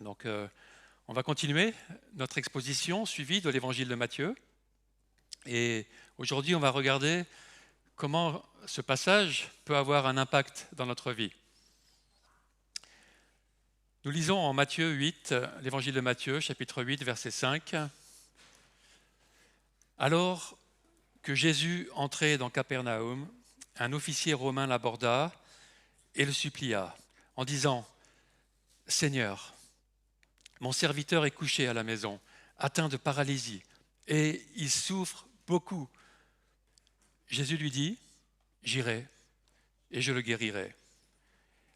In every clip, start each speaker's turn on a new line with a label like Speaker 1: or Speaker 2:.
Speaker 1: Donc, on va continuer notre exposition suivie de l'évangile de Matthieu. Et aujourd'hui, on va regarder comment ce passage peut avoir un impact dans notre vie. Nous lisons en Matthieu 8, l'évangile de Matthieu, chapitre 8, verset 5. Alors que Jésus entrait dans Capernaum, un officier romain l'aborda et le supplia en disant : « Seigneur, mon serviteur est couché à la maison, atteint de paralysie, et il souffre beaucoup. » Jésus lui dit : « J'irai et je le guérirai. »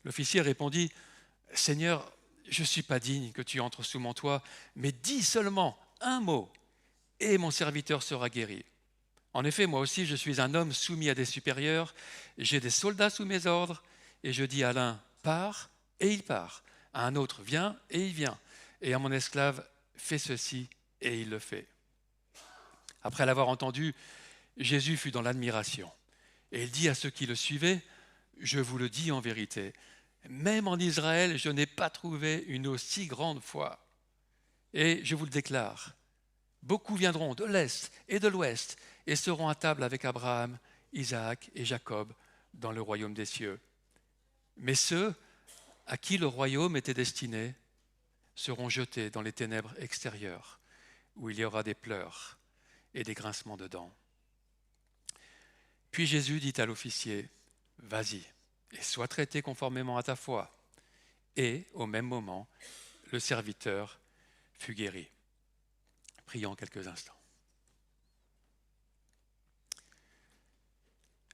Speaker 1: L'officier répondit : « Seigneur, je ne suis pas digne que tu entres sous mon toit, mais dis seulement un mot, et mon serviteur sera guéri. En effet, moi aussi, je suis un homme soumis à des supérieurs, j'ai des soldats sous mes ordres, et je dis à l'un, pars, et il part, à un autre, viens, et il vient, et à mon esclave, fais ceci, et il le fait. » Après l'avoir entendu, Jésus fut dans l'admiration, et il dit à ceux qui le suivaient : « Je vous le dis en vérité, même en Israël, je n'ai pas trouvé une aussi grande foi. Et je vous le déclare, beaucoup viendront de l'Est et de l'Ouest et seront à table avec Abraham, Isaac et Jacob dans le royaume des cieux. Mais ceux à qui le royaume était destiné seront jetés dans les ténèbres extérieures, où il y aura des pleurs et des grincements de dents. » Puis Jésus dit à l'officier : « Vas-y, et sois traité conformément à ta foi. » Et au même moment, le serviteur fut guéri. Prions quelques instants.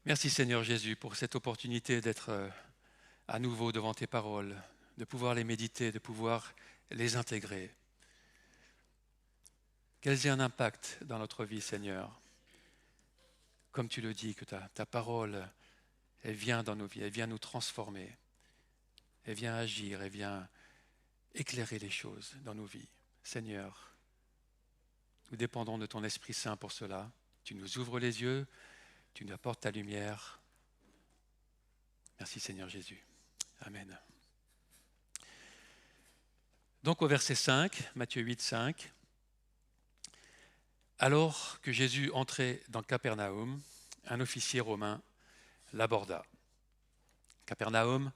Speaker 1: Merci Seigneur Jésus pour cette opportunité d'être à nouveau devant tes paroles, de pouvoir les méditer, de pouvoir les intégrer. Qu'elles aient un impact dans notre vie, Seigneur. Comme tu le dis, que ta parole, elle vient dans nos vies, elle vient nous transformer, elle vient agir, elle vient éclairer les choses dans nos vies. Seigneur, nous dépendons de ton Esprit Saint pour cela. Tu nous ouvres les yeux, tu nous apportes ta lumière. Merci Seigneur Jésus. Amen. Donc au verset 5, Matthieu 8, 5. Alors que Jésus entrait dans Capernaum, un officier romain l'aborda. Capernaum,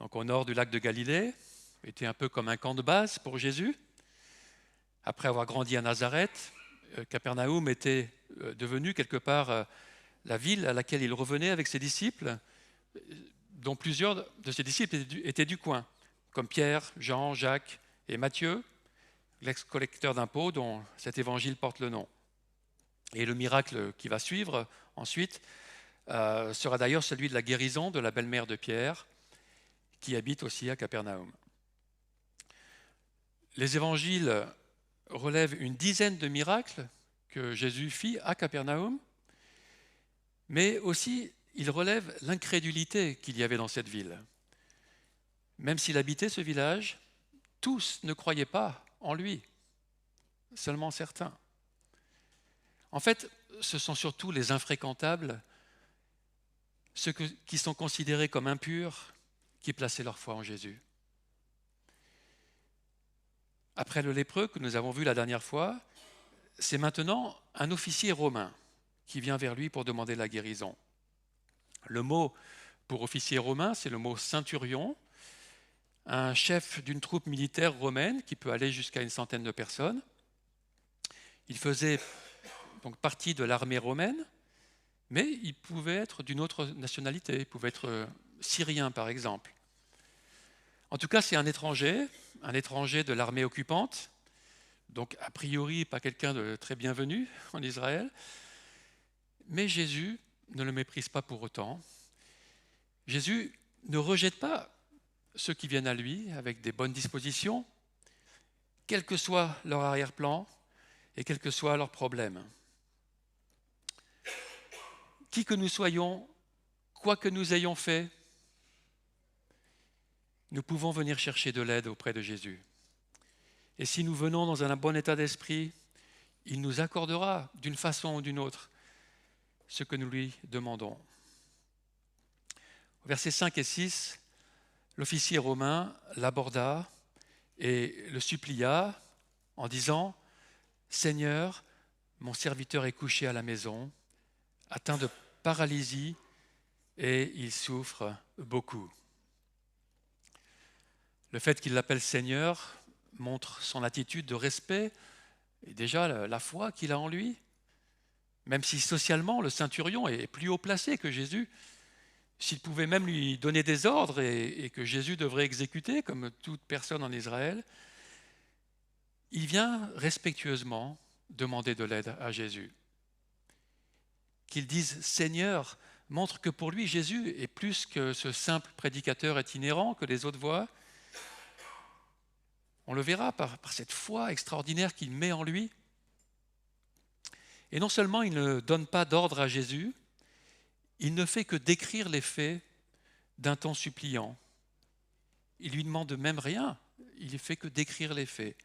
Speaker 1: donc au nord du lac de Galilée, était un peu comme un camp de base pour Jésus. Après avoir grandi à Nazareth, Capernaum était devenu quelque part la ville à laquelle il revenait avec ses disciples, dont plusieurs de ses disciples étaient du coin, comme Pierre, Jean, Jacques et Matthieu, l'ex-collecteur d'impôts dont cet évangile porte le nom. Et le miracle qui va suivre ensuite sera d'ailleurs celui de la guérison de la belle-mère de Pierre, qui habite aussi à Capernaum. Les évangiles relèvent une dizaine de miracles que Jésus fit à Capernaum, mais aussi il relève l'incrédulité qu'il y avait dans cette ville. Même s'il habitait ce village, tous ne croyaient pas en lui, seulement certains. En fait, ce sont surtout les infréquentables, ceux qui sont considérés comme impurs, qui plaçaient leur foi en Jésus. Après le lépreux que nous avons vu la dernière fois, c'est maintenant un officier romain qui vient vers lui pour demander la guérison. Le mot pour officier romain, c'est le mot centurion, un chef d'une troupe militaire romaine qui peut aller jusqu'à une centaine de personnes. Il faisait donc partie de l'armée romaine, mais il pouvait être d'une autre nationalité, il pouvait être syrien par exemple. En tout cas, c'est un étranger de l'armée occupante, donc a priori pas quelqu'un de très bienvenu en Israël, mais Jésus ne le méprise pas pour autant. Jésus ne rejette pas ceux qui viennent à lui avec des bonnes dispositions, quel que soit leur arrière-plan et quels que soient leurs problèmes. Qui que nous soyons, quoi que nous ayons fait, nous pouvons venir chercher de l'aide auprès de Jésus. Et si nous venons dans un bon état d'esprit, il nous accordera d'une façon ou d'une autre ce que nous lui demandons. Au versets 5 et 6, l'officier romain l'aborda et le supplia en disant « Seigneur, mon serviteur est couché à la maison, atteint de paralysie et il souffre beaucoup. » Le fait qu'il l'appelle Seigneur montre son attitude de respect et déjà la foi qu'il a en lui. Même si socialement le centurion est plus haut placé que Jésus, s'il pouvait même lui donner des ordres et que Jésus devrait exécuter comme toute personne en Israël, il vient respectueusement demander de l'aide à Jésus. Qu'il dise Seigneur montre que pour lui Jésus est plus que ce simple prédicateur itinérant que les autres voient. On le verra par cette foi extraordinaire qu'il met en lui. Et non seulement il ne donne pas d'ordre à Jésus, il ne fait que décrire les faits d'un ton suppliant. Il lui demande même rien, il ne fait que décrire les faits.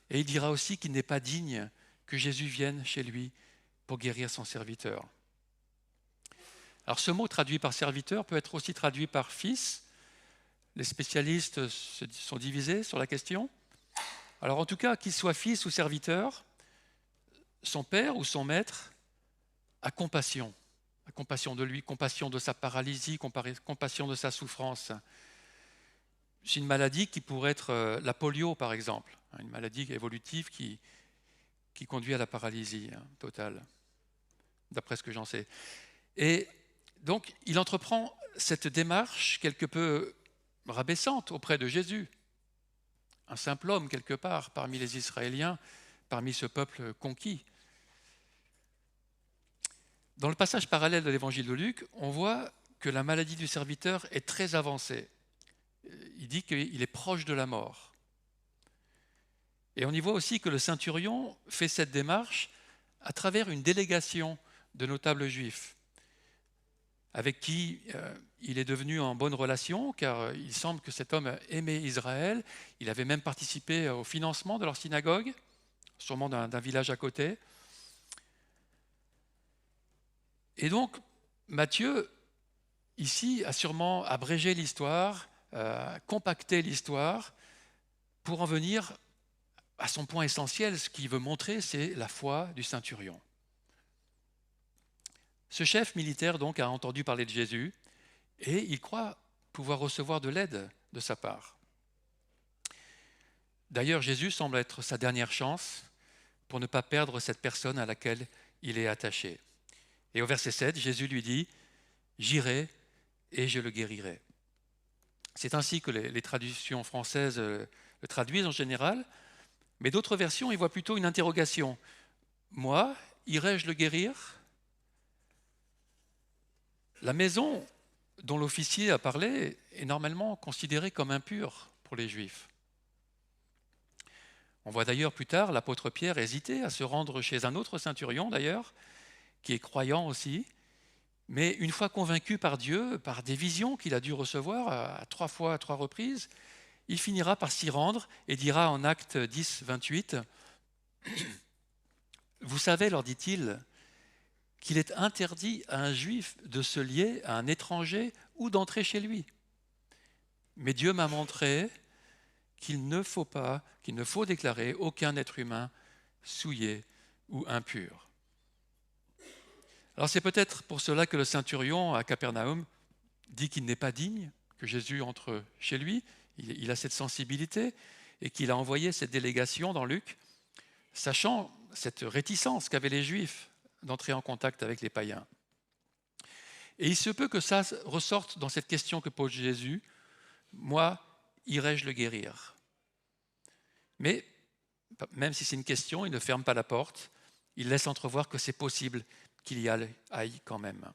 Speaker 1: Et il dira aussi qu'il n'est pas digne que Jésus vienne chez lui pour guérir son serviteur. Alors ce mot traduit par serviteur peut être aussi traduit par fils. Les spécialistes sont divisés sur la question. Alors en tout cas, qu'il soit fils ou serviteur, son père ou son maître a compassion de lui, compassion de sa paralysie, compassion de sa souffrance. C'est une maladie qui pourrait être la polio par exemple, une maladie évolutive qui conduit à la paralysie totale, d'après ce que j'en sais. Et donc il entreprend cette démarche quelque peu rabaissante auprès de Jésus, un simple homme quelque part parmi les Israéliens, parmi ce peuple conquis. Dans le passage parallèle de l'évangile de Luc, on voit que la maladie du serviteur est très avancée. Il dit qu'il est proche de la mort. Et on y voit aussi que le centurion fait cette démarche à travers une délégation de notables juifs avec qui il est devenu en bonne relation, car il semble que cet homme aimait Israël. Il avait même participé au financement de leur synagogue, sûrement d'un village à côté. Et donc, Matthieu, ici, a sûrement abrégé l'histoire, compacté l'histoire, pour en venir à son point essentiel. Ce qu'il veut montrer, c'est la foi du centurion. Ce chef militaire donc a entendu parler de Jésus et il croit pouvoir recevoir de l'aide de sa part. D'ailleurs, Jésus semble être sa dernière chance pour ne pas perdre cette personne à laquelle il est attaché. Et au verset 7, Jésus lui dit « J'irai et je le guérirai ». C'est ainsi que les traductions françaises le traduisent en général, mais d'autres versions y voient plutôt une interrogation. « Moi, irai-je le guérir ?» La maison dont l'officier a parlé est normalement considérée comme impure pour les Juifs. On voit d'ailleurs plus tard l'apôtre Pierre hésiter à se rendre chez un autre centurion d'ailleurs, qui est croyant aussi, mais une fois convaincu par Dieu, par des visions qu'il a dû recevoir à 3 fois, à 3 reprises, il finira par s'y rendre et dira en Actes 10, 28, « Vous savez, leur dit-il, qu'il est interdit à un juif de se lier à un étranger ou d'entrer chez lui. Mais Dieu m'a montré qu'il ne faut déclarer aucun être humain souillé ou impur. » Alors c'est peut-être pour cela que le centurion à Capernaum dit qu'il n'est pas digne que Jésus entre chez lui. Il a cette sensibilité et qu'il a envoyé cette délégation dans Luc, sachant cette réticence qu'avaient les Juifs d'entrer en contact avec les païens. Et il se peut que ça ressorte dans cette question que pose Jésus, « Moi, irai-je le guérir ?» Mais, même si c'est une question, il ne ferme pas la porte, il laisse entrevoir que c'est possible qu'il y aille quand même.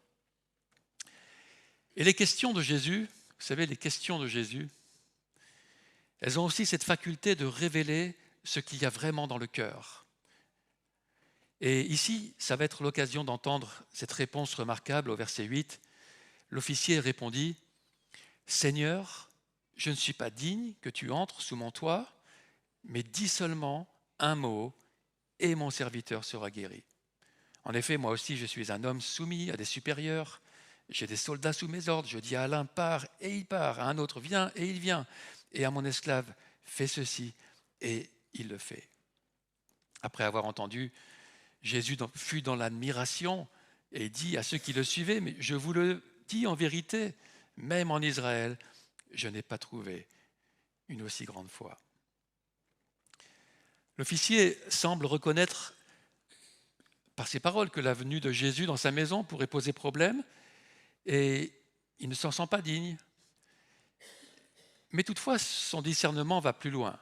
Speaker 1: Et les questions de Jésus, vous savez, les questions de Jésus, elles ont aussi cette faculté de révéler ce qu'il y a vraiment dans le cœur. Et ici, ça va être l'occasion d'entendre cette réponse remarquable au verset 8. L'officier répondit « Seigneur, je ne suis pas digne que tu entres sous mon toit, mais dis seulement un mot et mon serviteur sera guéri. En effet, moi aussi, je suis un homme soumis à des supérieurs. J'ai des soldats sous mes ordres. Je dis à l'un, pars, et il part. À un autre, viens, et il vient. Et à mon esclave, fais ceci, et il le fait. Après avoir entendu, Jésus fut dans l'admiration et dit à ceux qui le suivaient, mais je vous le dis en vérité, même en Israël, je n'ai pas trouvé une aussi grande foi. L'officier semble reconnaître par ses paroles que la venue de Jésus dans sa maison pourrait poser problème et il ne s'en sent pas digne. Mais toutefois, son discernement va plus loin.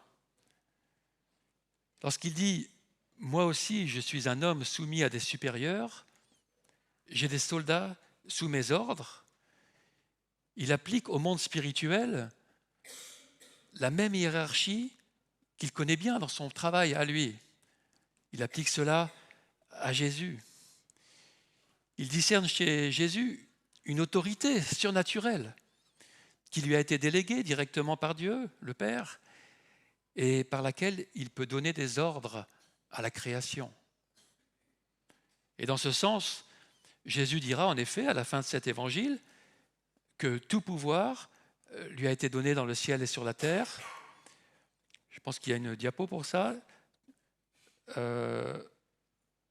Speaker 1: Lorsqu'il dit « Moi aussi, je suis un homme soumis à des supérieurs, j'ai des soldats sous mes ordres », il applique au monde spirituel la même hiérarchie qu'il connaît bien dans son travail à lui. Il applique cela à Jésus. Il discerne chez Jésus une autorité surnaturelle qui lui a été déléguée directement par Dieu, le Père, et par laquelle il peut donner des ordres à la création. Et dans ce sens, Jésus dira en effet à la fin de cet évangile que tout pouvoir lui a été donné dans le ciel et sur la terre. Je pense qu'il y a une diapo pour ça.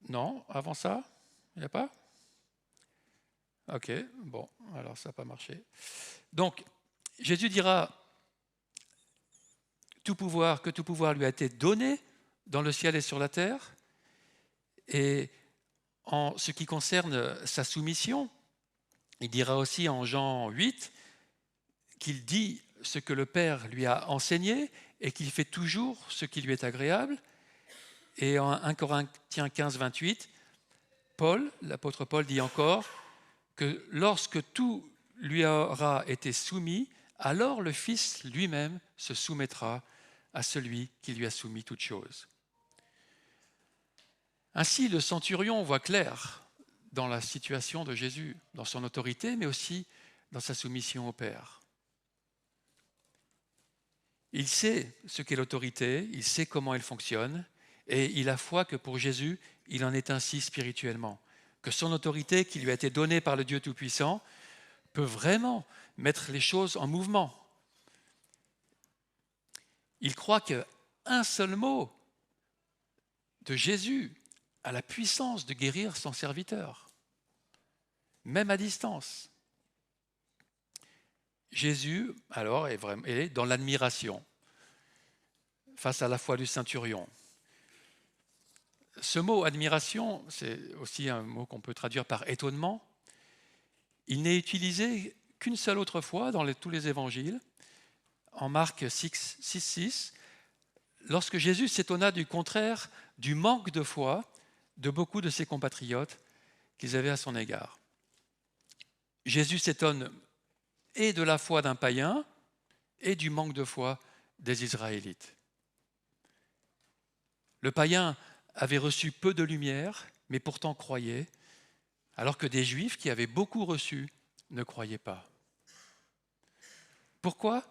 Speaker 1: Non, avant ça, il n'y a pas ? Ok, bon, alors ça n'a pas marché. Donc, Jésus dira que tout pouvoir lui a été donné dans le ciel et sur la terre. Et en ce qui concerne sa soumission, il dira aussi en Jean 8 qu'il dit ce que le Père lui a enseigné et qu'il fait toujours ce qui lui est agréable. Et en 1 Corinthiens 15, 28, l'apôtre Paul dit encore que lorsque tout lui aura été soumis, alors le Fils lui-même se soumettra à celui qui lui a soumis toutes choses. Ainsi, le centurion voit clair dans la situation de Jésus, dans son autorité, mais aussi dans sa soumission au Père. Il sait ce qu'est l'autorité, il sait comment elle fonctionne, et il a foi que pour Jésus, il en est ainsi spirituellement, que son autorité qui lui a été donnée par le Dieu Tout-Puissant peut vraiment mettre les choses en mouvement. Il croit qu'un seul mot de Jésus a la puissance de guérir son serviteur, même à distance. Jésus, alors, est dans l'admiration face à la foi du centurion. Ce mot admiration, c'est aussi un mot qu'on peut traduire par étonnement. Il n'est utilisé qu'une seule autre fois dans tous les évangiles, en Marc 6, lorsque Jésus s'étonna du contraire du manque de foi de beaucoup de ses compatriotes qu'ils avaient à son égard. Jésus s'étonne et de la foi d'un païen et du manque de foi des Israélites. Le païen avait reçu peu de lumière, mais pourtant croyait, alors que des Juifs qui avaient beaucoup reçu ne croyaient pas. Pourquoi ?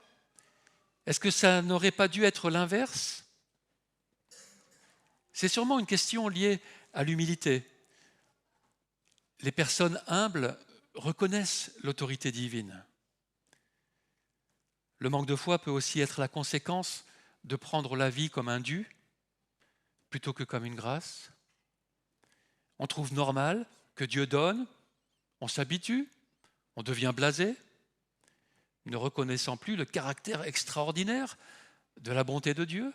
Speaker 1: Est-ce que ça n'aurait pas dû être l'inverse ? C'est sûrement une question liée à l'humilité. Les personnes humbles reconnaissent l'autorité divine. Le manque de foi peut aussi être la conséquence de prendre la vie comme un dû plutôt que comme une grâce. On trouve normal que Dieu donne, on s'habitue, on devient blasé, ne reconnaissant plus le caractère extraordinaire de la bonté de Dieu.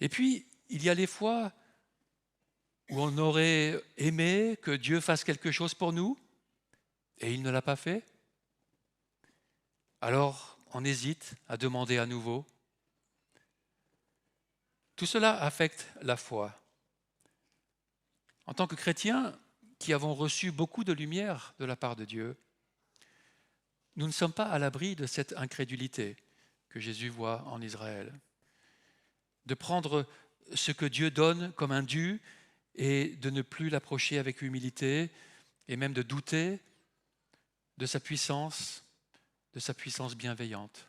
Speaker 1: Et puis, il y a les fois où on aurait aimé que Dieu fasse quelque chose pour nous et il ne l'a pas fait. Alors, on hésite à demander à nouveau. Tout cela affecte la foi. En tant que chrétiens qui avons reçu beaucoup de lumière de la part de Dieu, nous ne sommes pas à l'abri de cette incrédulité que Jésus voit en Israël. De prendre ce que Dieu donne comme un dû et de ne plus l'approcher avec humilité et même de douter de sa puissance bienveillante.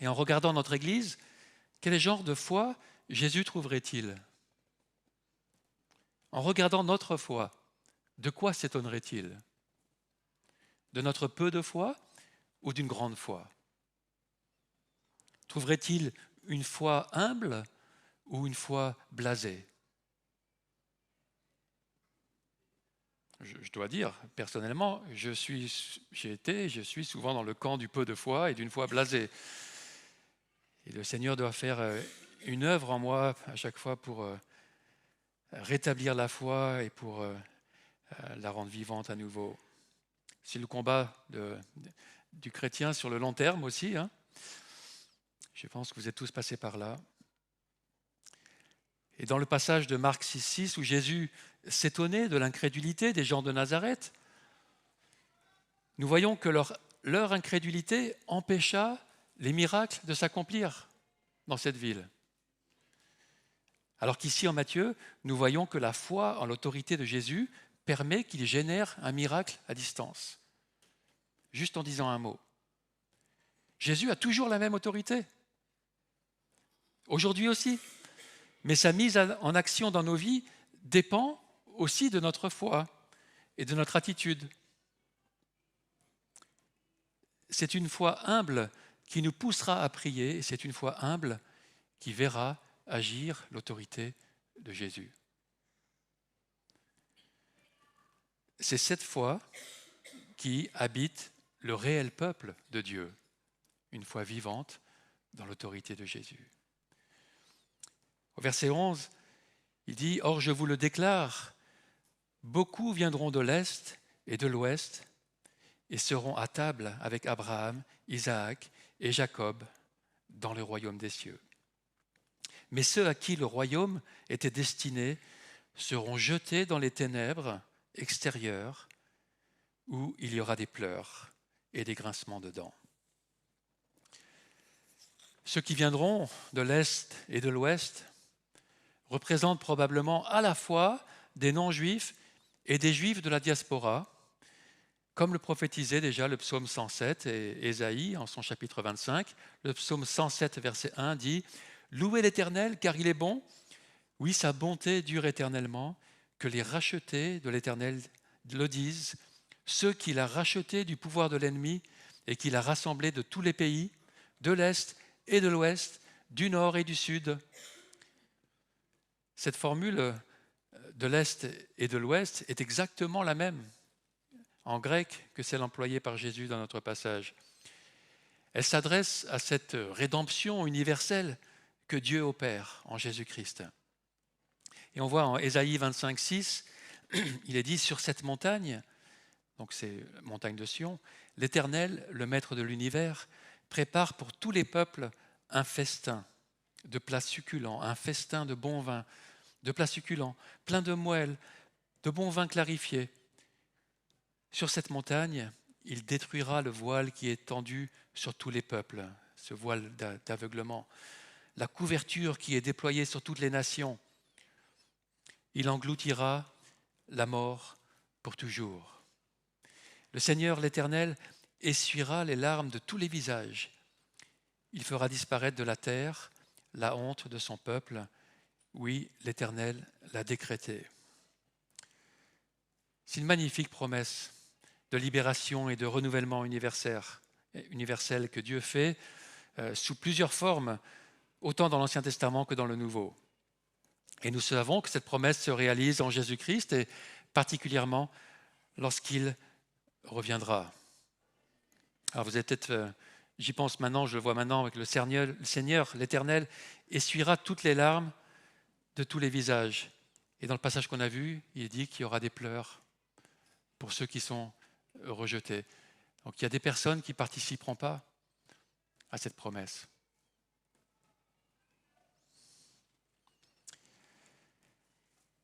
Speaker 1: Et en regardant notre Église, quel genre de foi Jésus trouverait-il ? En regardant notre foi, de quoi s'étonnerait-il ? De notre peu de foi ou d'une grande foi ? trouverait-il une foi humble ou une foi blasée? Je dois dire, personnellement, je suis souvent dans le camp du peu de foi et d'une foi blasée. Et le Seigneur doit faire une œuvre en moi à chaque fois pour rétablir la foi et pour la rendre vivante à nouveau. C'est le combat du chrétien sur le long terme aussi. Hein. Je pense que vous êtes tous passés par là. Et dans le passage de Marc 6,6 où Jésus s'étonnait de l'incrédulité des gens de Nazareth, nous voyons que leur incrédulité empêcha les miracles de s'accomplir dans cette ville. Alors qu'ici en Matthieu, nous voyons que la foi en l'autorité de Jésus permet qu'il génère un miracle à distance, juste en disant un mot. Jésus a toujours la même autorité, aujourd'hui aussi, mais sa mise en action dans nos vies dépend aussi de notre foi et de notre attitude. C'est une foi humble qui nous poussera à prier, et c'est une foi humble qui verra agir l'autorité de Jésus. C'est cette foi qui habite le réel peuple de Dieu, une foi vivante dans l'autorité de Jésus. Au verset 11, il dit « Or je vous le déclare, beaucoup viendront de l'Est et de l'Ouest et seront à table avec Abraham, Isaac et Jacob dans le royaume des cieux. Mais ceux à qui le royaume était destiné seront jetés dans les ténèbres extérieures où il y aura des pleurs et des grincements de dents. » Ceux qui viendront de l'Est et de l'Ouest représentent probablement à la fois des non-juifs et des juifs de la diaspora, comme le prophétisait déjà le psaume 107 et Ésaïe en son chapitre 25. Le psaume 107, verset 1 dit « Louez l'Éternel car il est bon, oui, sa bonté dure éternellement, que les rachetés de l'Éternel le disent, ceux qu'il a rachetés du pouvoir de l'ennemi et qu'il a rassemblés de tous les pays, de l'Est et de l'Ouest, du Nord et du Sud. » Cette formule de l'Est et de l'Ouest est exactement la même en grec que celle employée par Jésus dans notre passage. Elle s'adresse à cette rédemption universelle que Dieu opère en Jésus-Christ. Et on voit en Ésaïe 25, 6, il est dit « Sur cette montagne », donc c'est la montagne de Sion, « l'Éternel, le Maître de l'univers, prépare pour tous les peuples un festin de plats succulents, un festin de bon vin, de plats succulents, plein de moelle, de bon vin clarifié. Sur cette montagne, il détruira le voile qui est tendu sur tous les peuples, ce voile d'aveuglement, la couverture qui est déployée sur toutes les nations. Il engloutira la mort pour toujours. Le Seigneur, l'Éternel, essuiera les larmes de tous les visages. Il fera disparaître de la terre la honte de son peuple. Oui, l'Éternel l'a décrété. C'est une magnifique promesse de libération et de renouvellement universel que Dieu fait sous plusieurs formes, autant dans l'Ancien Testament que dans le Nouveau. Et nous savons que cette promesse se réalise en Jésus-Christ et particulièrement lorsqu'il reviendra. Alors vous êtes peut-être, j'y pense maintenant, je le vois maintenant avec le Seigneur, l'Éternel, essuiera toutes les larmes de tous les visages. Et dans le passage qu'on a vu, il dit qu'il y aura des pleurs pour ceux qui sont rejetés. Donc il y a des personnes qui ne participeront pas à cette promesse.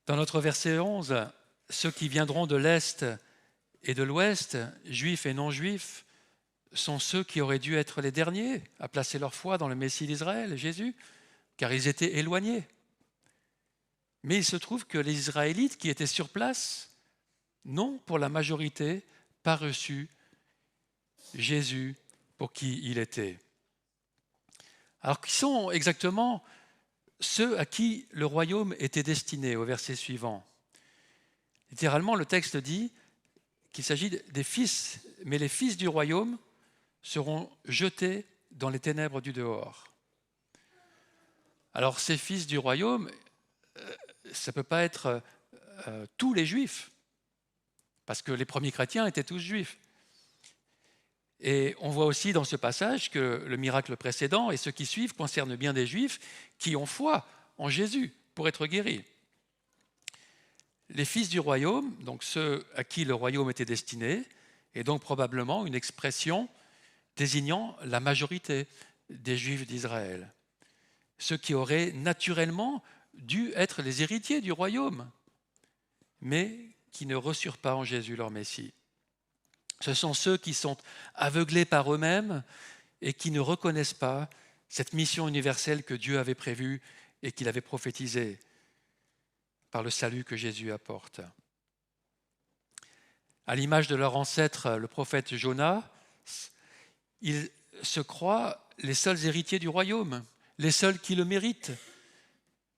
Speaker 1: Dans notre verset 11, ceux qui viendront de l'Est et de l'Ouest, juifs et non-juifs, sont ceux qui auraient dû être les derniers à placer leur foi dans le Messie d'Israël, Jésus, car ils étaient éloignés. Mais il se trouve que les Israélites qui étaient sur place n'ont, pour la majorité, pas reçu Jésus pour qui il était. Alors, qui sont exactement ceux à qui le royaume était destiné, au verset suivant? Littéralement, le texte dit qu'il s'agit des fils, mais les fils du royaume seront jetés dans les ténèbres du dehors. Alors ces fils du royaume, ça ne peut pas être tous les juifs, parce que les premiers chrétiens étaient tous juifs. Et on voit aussi dans ce passage que le miracle précédent et ceux qui suivent concernent bien des juifs qui ont foi en Jésus pour être guéris. Les fils du royaume, donc ceux à qui le royaume était destiné, est donc probablement une expression désignant la majorité des juifs d'Israël, ceux qui auraient naturellement dû être les héritiers du royaume, mais qui ne reçurent pas en Jésus leur Messie. Ce sont ceux qui sont aveuglés par eux-mêmes et qui ne reconnaissent pas cette mission universelle que Dieu avait prévue et qu'il avait prophétisée par le salut que Jésus apporte. À l'image de leur ancêtre, le prophète Jonas, ils se croient les seuls héritiers du royaume, les seuls qui le méritent,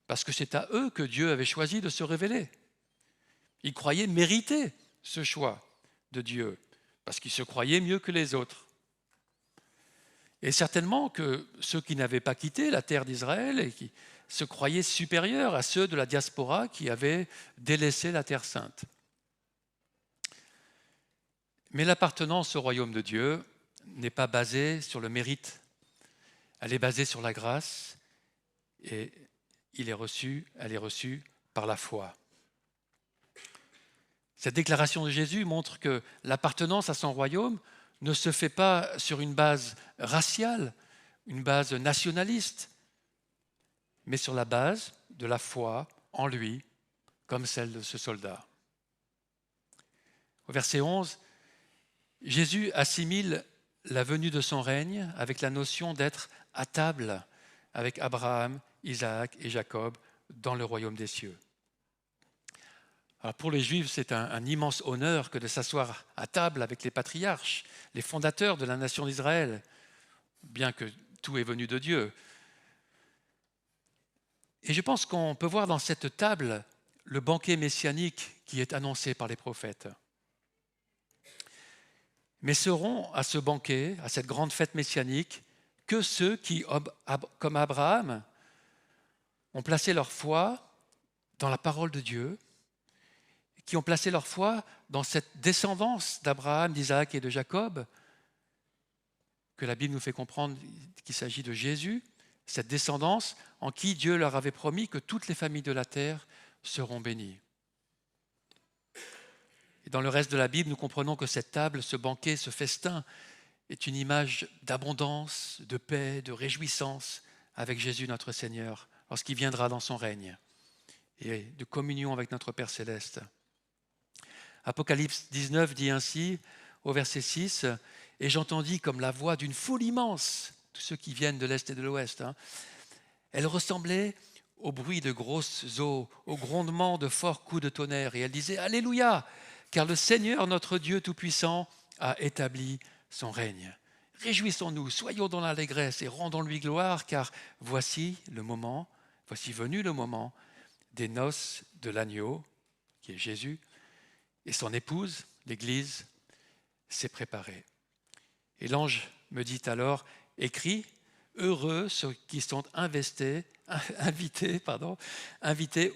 Speaker 1: parce que c'est à eux que Dieu avait choisi de se révéler. Ils croyaient mériter ce choix de Dieu, parce qu'ils se croyaient mieux que les autres. Et certainement que ceux qui n'avaient pas quitté la terre d'Israël et qui se croyaient supérieurs à ceux de la diaspora qui avaient délaissé la terre sainte. Mais l'appartenance au royaume de Dieu n'est pas basée sur le mérite, elle est basée sur la grâce et elle est reçue par la foi. Cette déclaration de Jésus montre que l'appartenance à son royaume ne se fait pas sur une base raciale, une base nationaliste, mais sur la base de la foi en lui, comme celle de ce soldat. Au verset 11, Jésus assimile la venue de son règne avec la notion d'être à table avec Abraham, Isaac et Jacob dans le royaume des cieux. Alors pour les Juifs, c'est un immense honneur que de s'asseoir à table avec les patriarches, les fondateurs de la nation d'Israël, bien que tout est venu de Dieu. Et je pense qu'on peut voir dans cette table le banquet messianique qui est annoncé par les prophètes. Mais seront à ce banquet, à cette grande fête messianique, que ceux qui, comme Abraham, ont placé leur foi dans la parole de Dieu, qui ont placé leur foi dans cette descendance d'Abraham, d'Isaac et de Jacob, que la Bible nous fait comprendre qu'il s'agit de Jésus, cette descendance en qui Dieu leur avait promis que toutes les familles de la terre seront bénies. Et dans le reste de la Bible, nous comprenons que cette table, ce banquet, ce festin est une image d'abondance, de paix, de réjouissance avec Jésus notre Seigneur lorsqu'il viendra dans son règne et de communion avec notre Père céleste. Apocalypse 19 dit ainsi, au verset 6, « Et j'entendis comme la voix d'une foule immense, tous ceux qui viennent de l'Est et de l'Ouest, elle ressemblait au bruit de grosses eaux, au grondement de forts coups de tonnerre, et elle disait, Alléluia, car le Seigneur notre Dieu Tout-Puissant a établi son règne. Réjouissons-nous, soyons dans l'allégresse et rendons-lui gloire, car voici venu le moment des noces de l'agneau, qui est Jésus, et son épouse, l'Église, s'est préparée. Et l'ange me dit alors, écris, heureux ceux qui sont invités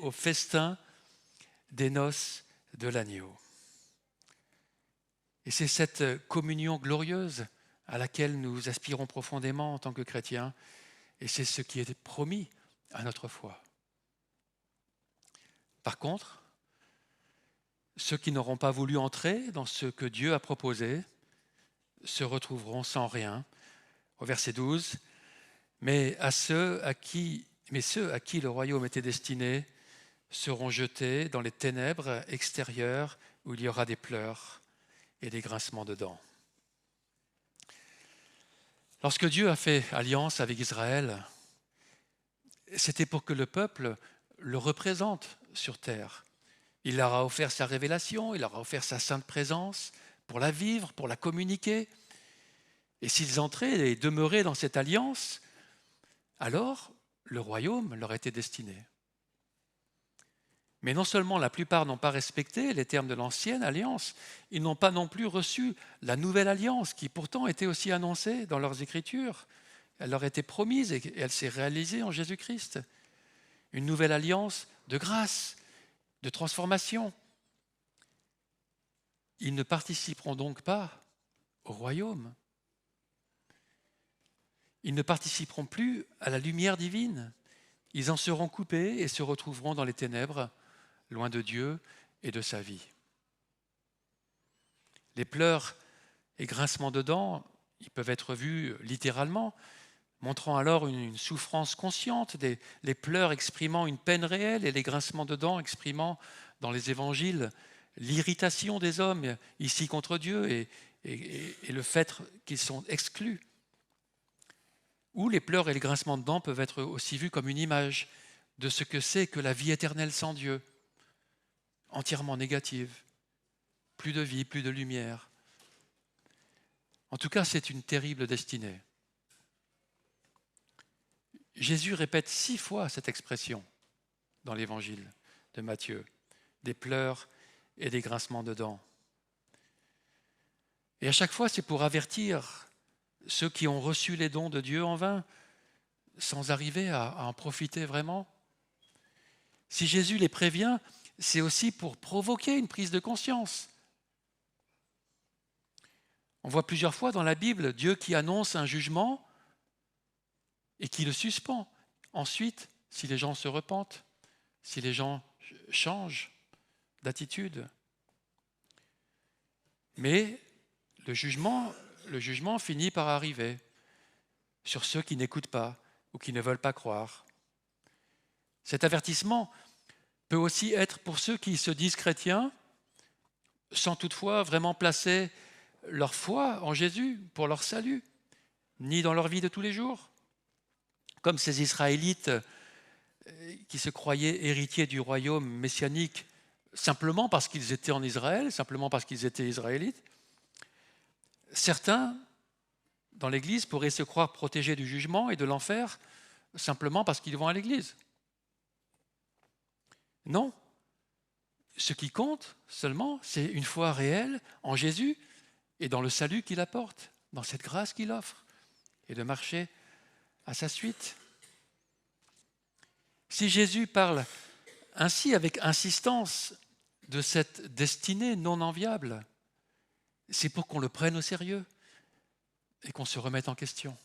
Speaker 1: au festin des noces de l'agneau. Et c'est cette communion glorieuse à laquelle nous aspirons profondément en tant que chrétiens, et c'est ce qui est promis à notre foi. Par contre, ceux qui n'auront pas voulu entrer dans ce que Dieu a proposé se retrouveront sans rien. Au verset 12, mais ceux à qui le royaume était destiné seront jetés dans les ténèbres extérieures où il y aura des pleurs et des grincements de dents. Lorsque Dieu a fait alliance avec Israël, c'était pour que le peuple le représente sur terre. Il leur a offert sa révélation, il leur a offert sa sainte présence pour la vivre, pour la communiquer. Et s'ils entraient et demeuraient dans cette alliance, alors le royaume leur était destiné. Mais non seulement la plupart n'ont pas respecté les termes de l'ancienne alliance, ils n'ont pas non plus reçu la nouvelle alliance qui pourtant était aussi annoncée dans leurs Écritures Elle leur était promise et elle s'est réalisée en Jésus-Christ. Une nouvelle alliance de grâce, de transformation. Ils ne participeront donc pas au royaume. Ils ne participeront plus à la lumière divine. Ils en seront coupés et se retrouveront dans les ténèbres, loin de Dieu et de sa vie. Les pleurs et grincements de dents, ils peuvent être vus littéralement, montrant alors une souffrance consciente, les pleurs exprimant une peine réelle et les grincements de dents exprimant dans les évangiles l'irritation des hommes ici contre Dieu et le fait qu'ils sont exclus. Ou les pleurs et les grincements de dents peuvent être aussi vus comme une image de ce que c'est que la vie éternelle sans Dieu, entièrement négative, plus de vie, plus de lumière. En tout cas, c'est une terrible destinée. Jésus répète 6 fois cette expression dans l'évangile de Matthieu, des pleurs et des grincements de dents. Et à chaque fois, c'est pour avertir ceux qui ont reçu les dons de Dieu en vain, sans arriver à en profiter vraiment. Si Jésus les prévient, c'est aussi pour provoquer une prise de conscience. On voit plusieurs fois dans la Bible Dieu qui annonce un jugement et qui le suspend. Ensuite, si les gens se repentent, si les gens changent d'attitude. Mais le jugement finit par arriver sur ceux qui n'écoutent pas ou qui ne veulent pas croire. Cet avertissement peut aussi être pour ceux qui se disent chrétiens, sans toutefois vraiment placer leur foi en Jésus pour leur salut, ni dans leur vie de tous les jours. Comme ces Israélites qui se croyaient héritiers du royaume messianique simplement parce qu'ils étaient en Israël, simplement parce qu'ils étaient israélites. Certains, dans l'Église, pourraient se croire protégés du jugement et de l'enfer simplement parce qu'ils vont à l'Église. Non. Ce qui compte seulement, c'est une foi réelle en Jésus et dans le salut qu'il apporte, dans cette grâce qu'il offre, et de marcher à sa suite. Si Jésus parle ainsi avec insistance de cette destinée non enviable, c'est pour qu'on le prenne au sérieux et qu'on se remette en question.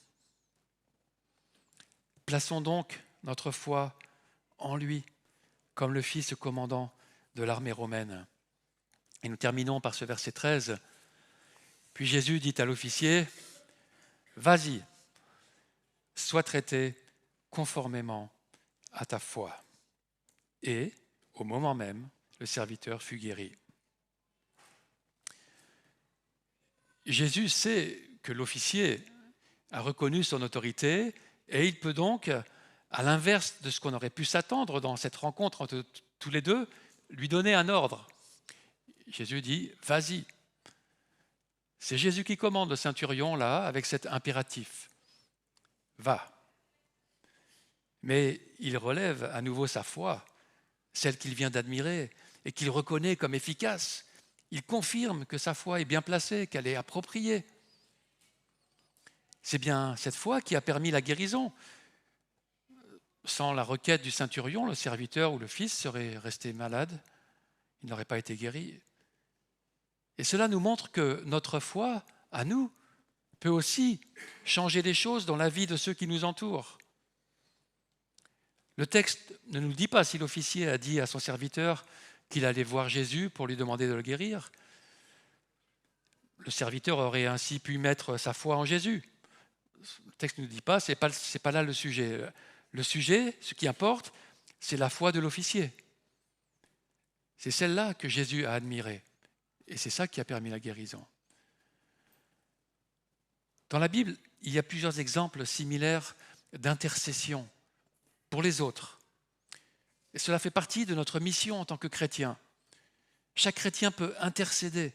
Speaker 1: Plaçons donc notre foi en lui, comme le fit ce commandant de l'armée romaine. Et nous terminons par ce verset 13. Puis Jésus dit à l'officier, « Vas-y, sois traité conformément à ta foi. » Et, au moment même, le serviteur fut guéri. Jésus sait que l'officier a reconnu son autorité et il peut donc, à l'inverse de ce qu'on aurait pu s'attendre dans cette rencontre entre tous les deux, lui donner un ordre. Jésus dit « Vas-y ». C'est Jésus qui commande le centurion là avec cet impératif. Va. Mais il relève à nouveau sa foi, celle qu'il vient d'admirer et qu'il reconnaît comme efficace. Il confirme que sa foi est bien placée, qu'elle est appropriée. C'est bien cette foi qui a permis la guérison. Sans la requête du centurion, le serviteur ou le fils serait resté malade. Il n'aurait pas été guéri. Et cela nous montre que notre foi, à nous, peut aussi changer des choses dans la vie de ceux qui nous entourent. Le texte ne nous dit pas si l'officier a dit à son serviteur qu'il allait voir Jésus pour lui demander de le guérir. Le serviteur aurait ainsi pu mettre sa foi en Jésus. Le texte ne nous dit pas, c'est pas là le sujet. Le sujet, ce qui importe, c'est la foi de l'officier. C'est celle-là que Jésus a admirée. Et c'est ça qui a permis la guérison. Dans la Bible, il y a plusieurs exemples similaires d'intercession pour les autres. Et cela fait partie de notre mission en tant que chrétien. Chaque chrétien peut intercéder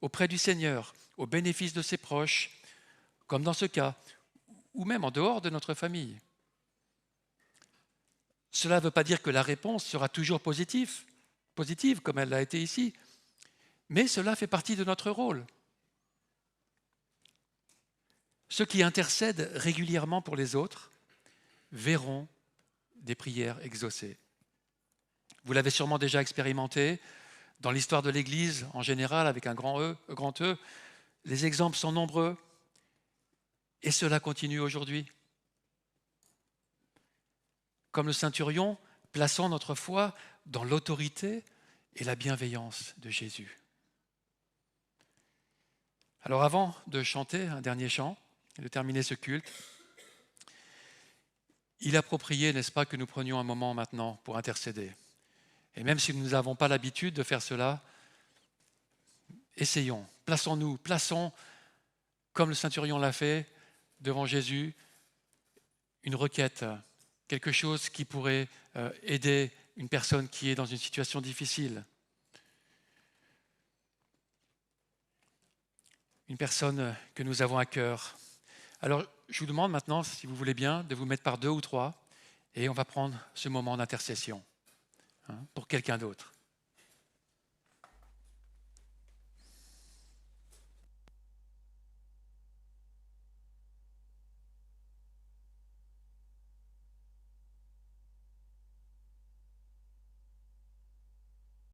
Speaker 1: auprès du Seigneur, au bénéfice de ses proches, comme dans ce cas, ou même en dehors de notre famille. Cela ne veut pas dire que la réponse sera toujours positive comme elle l'a été ici, mais cela fait partie de notre rôle. Ceux qui intercèdent régulièrement pour les autres verront des prières exaucées. Vous l'avez sûrement déjà expérimenté dans l'histoire de l'Église en général, avec un grand E. Les exemples sont nombreux et cela continue aujourd'hui. Comme le centurion, plaçons notre foi dans l'autorité et la bienveillance de Jésus. Alors avant de chanter un dernier chant et de terminer ce culte, il est approprié, n'est-ce pas, que nous prenions un moment maintenant pour intercéder. Et même si nous n'avons pas l'habitude de faire cela, essayons, plaçons, comme le centurion l'a fait, devant Jésus, une requête, quelque chose qui pourrait aider une personne qui est dans une situation difficile. Une personne que nous avons à cœur. Alors, je vous demande maintenant, si vous voulez bien, de vous mettre par deux ou trois et on va prendre ce moment d'intercession pour quelqu'un d'autre.